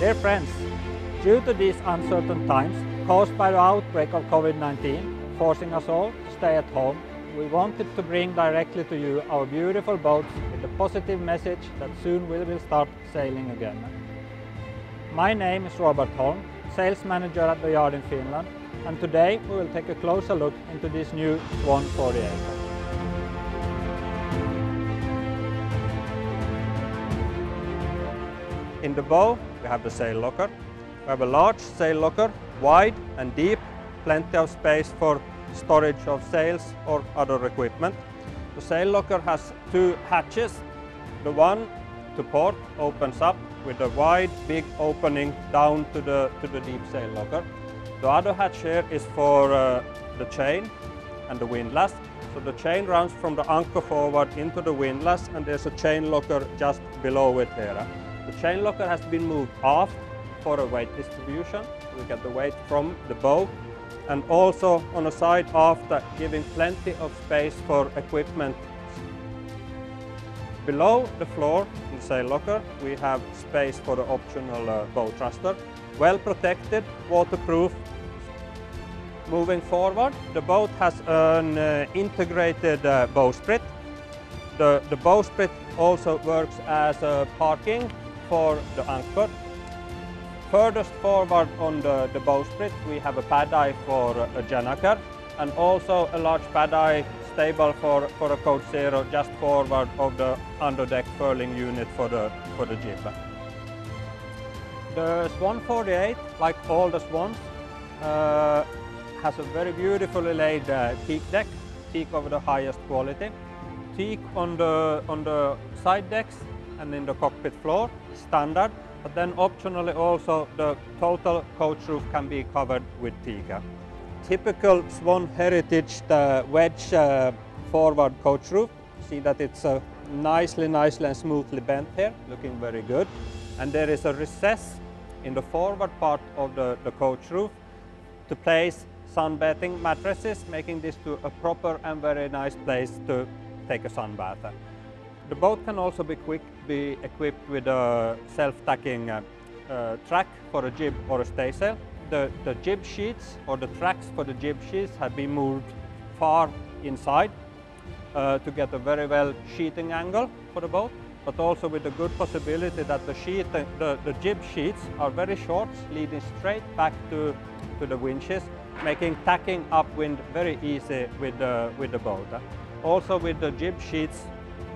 Dear friends, due to these uncertain times caused by the outbreak of COVID-19, forcing us all to stay at home, we wanted to bring directly to you our beautiful boats with the positive message that soon we will start sailing again. My name is Holm, sales manager at the Yacht in Finland, and today we will take a closer look into this new Swan48. In the bow, we have the sail locker. We have a large sail locker, wide and deep, plenty of space for storage of sails or other equipment. The sail locker has two hatches. The one to port opens up with a wide, big opening down to the deep sail locker. The other hatch here is for the chain and the windlass. So the chain runs from the anchor forward into the windlass, and there's a chain locker just below it here. The chain locker has been moved aft for a weight distribution. We get the weight from the bow, and also on the side after, giving plenty of space for equipment. Below the floor in the sail locker, we have space for the optional bow thruster. Well protected, waterproof. Moving forward, the boat has an integrated bowsprit. The bowsprit also works as a parking for the anchor. Furthest forward on the bowsprit, we have a pad eye for a gennaker, and also a large pad eye stable for a Code Zero just forward of the underdeck furling unit for the jib. The Swan48, like all the Swans, has a very beautifully laid teak deck, teak of the highest quality. Teak on the side decks and in the cockpit floor, standard, but then optionally also the total coach roof can be covered with teak. Typical Swan heritage wedge forward coach roof. See that it's nicely and smoothly bent here, looking very good. And there is a recess in the forward part of the coach roof to place sunbathing mattresses, making this to a proper and very nice place to take a sunbath. The boat can also be equipped with a self-tacking track for a jib or a staysail. The jib sheets or the tracks for the jib sheets have been moved far inside to get a very well sheeting angle for the boat, but also with the good possibility that the jib sheets are very short, leading straight back to the winches, making tacking upwind very easy with the boat. Also with the jib sheets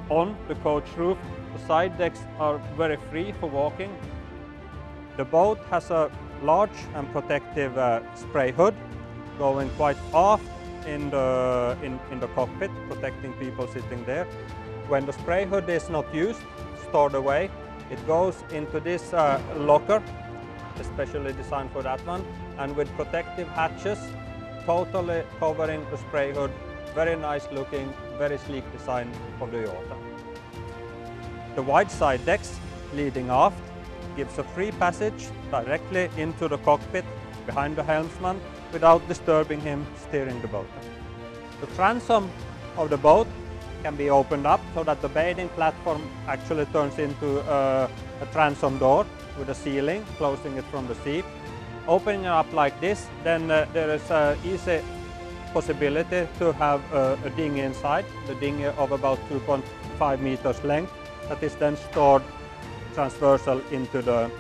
on the coach roof, the side decks are very free for walking. The boat has a large and protective spray hood going quite aft in the cockpit, protecting people sitting there. When the spray hood is not used, stored away, it goes into this locker, especially designed for that one, and with protective hatches totally covering the spray hood. Very nice looking, very sleek design of the yacht. The wide side decks leading aft gives a free passage directly into the cockpit behind the helmsman without disturbing him steering the boat. The transom of the boat can be opened up so that the bathing platform actually turns into a transom door with a ceiling closing it from the sea. Opening it up like this, then there is an easy possibility to have a dinghy inside, the dinghy of about 2.5 meters length, that is then stored transversal into the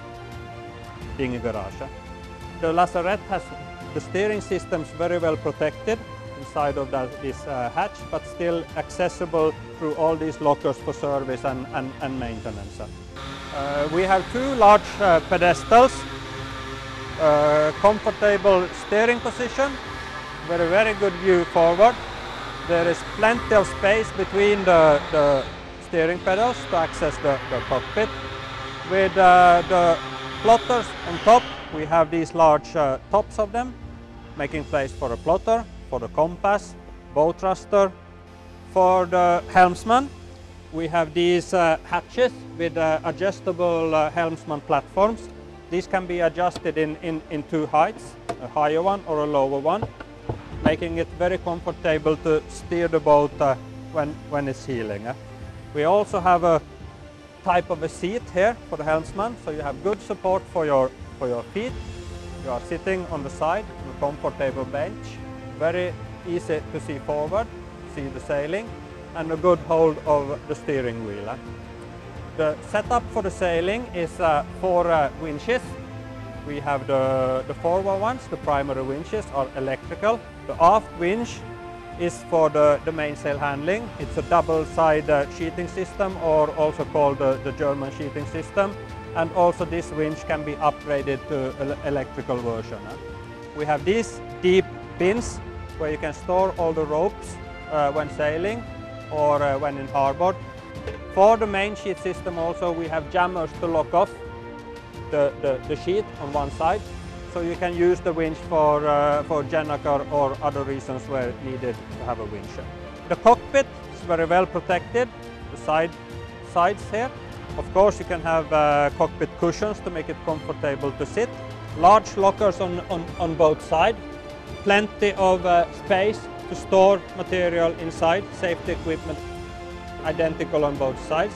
dinghy garage. The lazarette has the steering systems very well protected inside of this hatch, but still accessible through all these lockers for service and maintenance. We have two large pedestals, comfortable steering position, very good view forward. There is plenty of space between the steering pedals to access the cockpit. With the plotters on top, we have these large tops of them, making place for a plotter, for the compass, bow thruster. For the helmsman, we have these hatches with adjustable helmsman platforms. These can be adjusted in two heights, a higher one or a lower one, making it very comfortable to steer the boat when it's heeling. We also have a type of a seat here for the helmsman, so you have good support for your feet. You are sitting on the side on a comfortable bench, very easy to see forward, see the sailing, and a good hold of the steering wheel. The setup for the sailing is 4 winches. We have the forward ones, the primary winches are electrical. The aft winch is for the mainsail handling. It's a double-side sheeting system, or also called the German sheeting system. And also this winch can be upgraded to electrical version. We have these deep bins where you can store all the ropes when sailing or when in harbor. For the main sheet system also we have jammers to lock off the sheet on one side, so you can use the winch for gennaker or other reasons where needed to have a winch. The cockpit is very well protected, the sides here. Of course you can have cockpit cushions to make it comfortable to sit. Large lockers on both sides. Plenty of space to store material inside, safety equipment identical on both sides.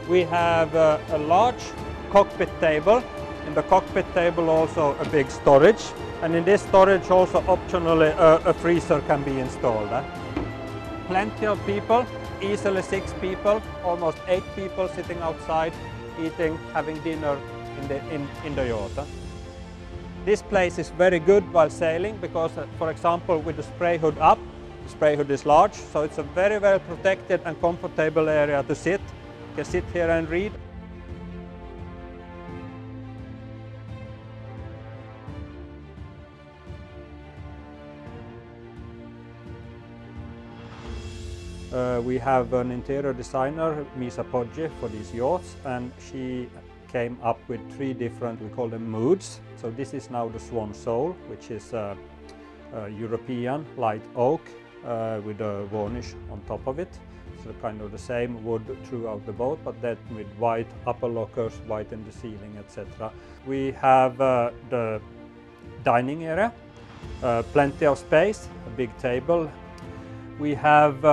We have a large cockpit table. In the cockpit table also a big storage, and in this storage also optionally a freezer can be installed. Plenty of people, easily 6 people, almost 8 people sitting outside eating, having dinner in the yacht. This place is very good while sailing because, for example, with the spray hood up, the spray hood is large, so it's a very well protected and comfortable area to sit. You can sit here and read. We have an interior designer, Misa Poggi, for these yachts, and she came up with 3 different, we call them moods. So this is now the Swan Soul, which is European light oak with a varnish on top of it. So kind of the same wood throughout the boat, but that with white upper lockers, white in the ceiling, etc. We have the dining area, plenty of space, a big table. We have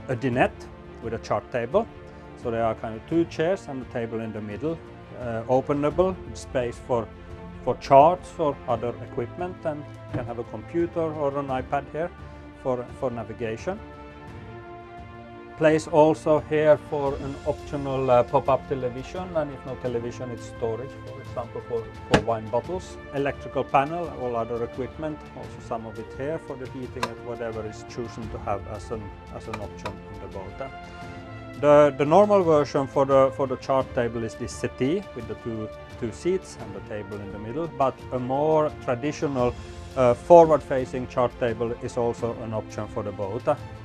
a dinette with a chart table. So there are kind of 2 chairs and a table in the middle, openable, with space for charts or other equipment, and you can have a computer or an iPad here for navigation. Place also here for an optional pop-up television, and if no television, it's storage, for example, for wine bottles. Electrical panel, all other equipment, also some of it here for the heating and whatever is chosen to have as an option in the boat. The normal version for the chart table is this settee with the two seats and the table in the middle, but a more traditional forward-facing chart table is also an option for the boat.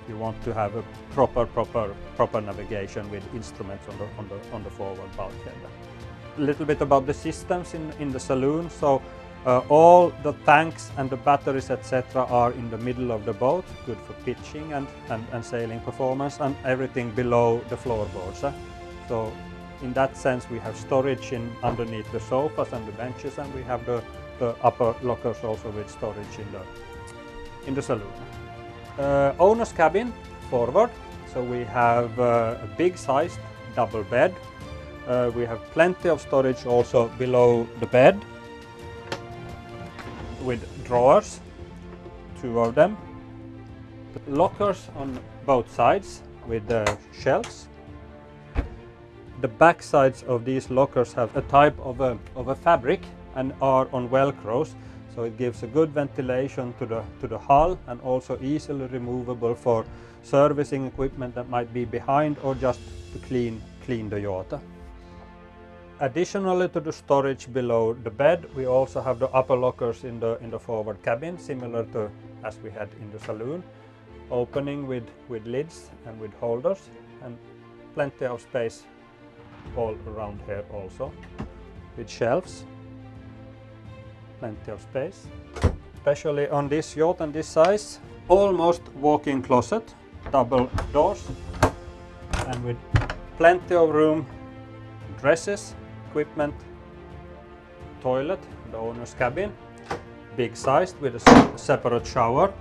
You want to have a proper navigation with instruments on the forward bulkhead. A little bit about the systems in the saloon. So all the tanks and the batteries, etc., are in the middle of the boat, good for pitching and sailing performance, and everything below the floorboards. So in that sense we have storage underneath the sofas and the benches, and we have the upper lockers also with storage in the saloon. Owner's cabin forward, so we have a big sized double bed. We have plenty of storage also below the bed with drawers, 2 of them. Lockers on both sides with shelves. The back sides of these lockers have a type of a fabric and are on velcros, so it gives a good ventilation to the hull, and also easily removable for servicing equipment that might be behind or just to clean the yacht. Additionally to the storage below the bed, we also have the upper lockers in the forward cabin, similar to as we had in the saloon, opening with lids and with holders, and plenty of space all around here also, with shelves. Plenty of space, especially on this yacht and this size. Almost walk-in closet, double doors, and with plenty of room, dresses, equipment, toilet, the owner's cabin, big sized with a separate shower.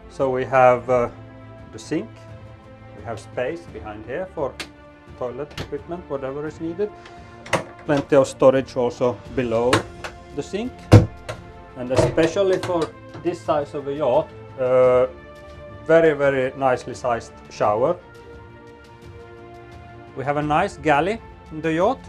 So we have the sink, we have space behind here for toilet equipment, whatever is needed. Plenty of storage also below the sink, and especially for this size of a yacht, very nicely sized shower. We have a nice galley in the yacht.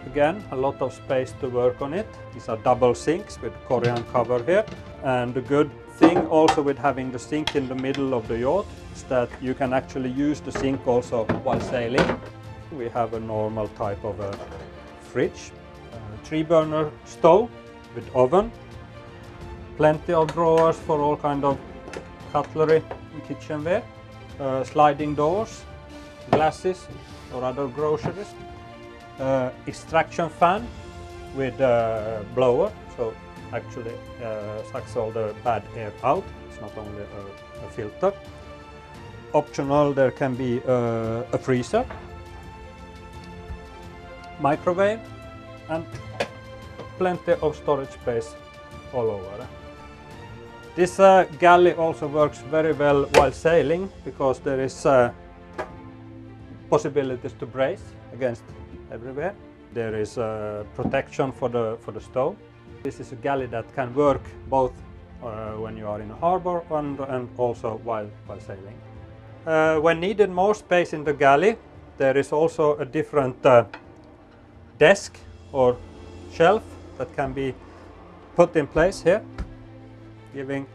Again, a lot of space to work on it. These are double sinks with Korean cover here. And the good thing also with having the sink in the middle of the yacht is that you can actually use the sink also while sailing. We have a normal type of a fridge, a 3-burner stove with oven, plenty of drawers for all kind of cutlery and kitchenware, sliding doors, glasses or other groceries, extraction fan with blower, so actually sucks all the bad air out. It's not only a filter. Optional, there can be a freezer, microwave, and plenty of storage space all over. This galley also works very well while sailing because there is possibilities to brace against everywhere. There is protection for the stove. This is a galley that can work both when you are in a harbor and also while sailing. When needed more space in the galley, there is also a different desk or shelf that can be put in place here, giving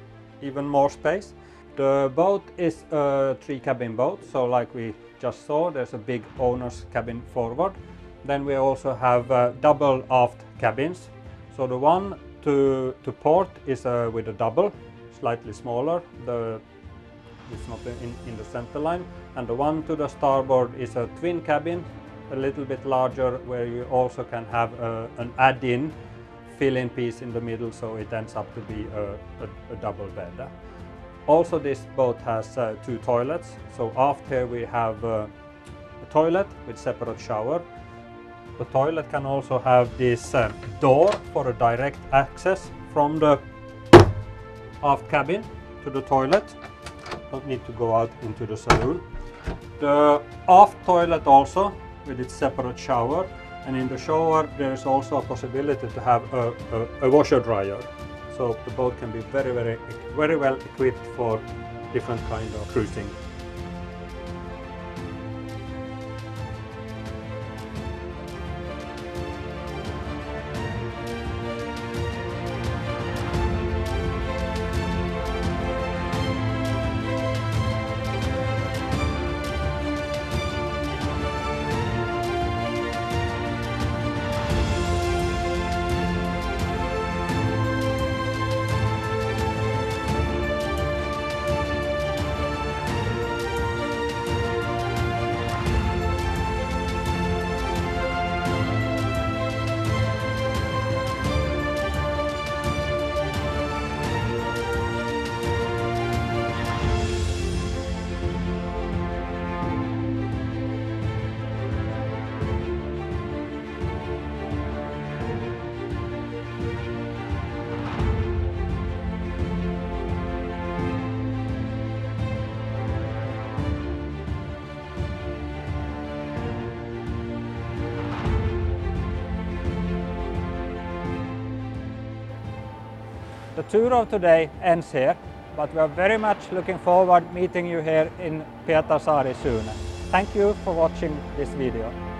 even more space. The boat is a 3-cabin boat, so like we just saw, there's a big owner's cabin forward. Then we also have double aft cabins. So the one to port is with a double, slightly smaller. It's not in the center line. And the one to the starboard is a twin cabin, a little bit larger, where you also can have an add-in fill-in piece in the middle, so it ends up to be a double bed. Also, this boat has 2 toilets. So aft here we have a toilet with separate shower. The toilet can also have this door for a direct access from the aft cabin to the toilet. Don't need to go out into the saloon. The aft toilet also with its separate shower, and in the shower there is also a possibility to have a washer dryer. So the boat can be very well equipped for different kind of cruising. The tour of today ends here, but we are very much looking forward meeting you here in Pietarsaari soon. Thank you for watching this video.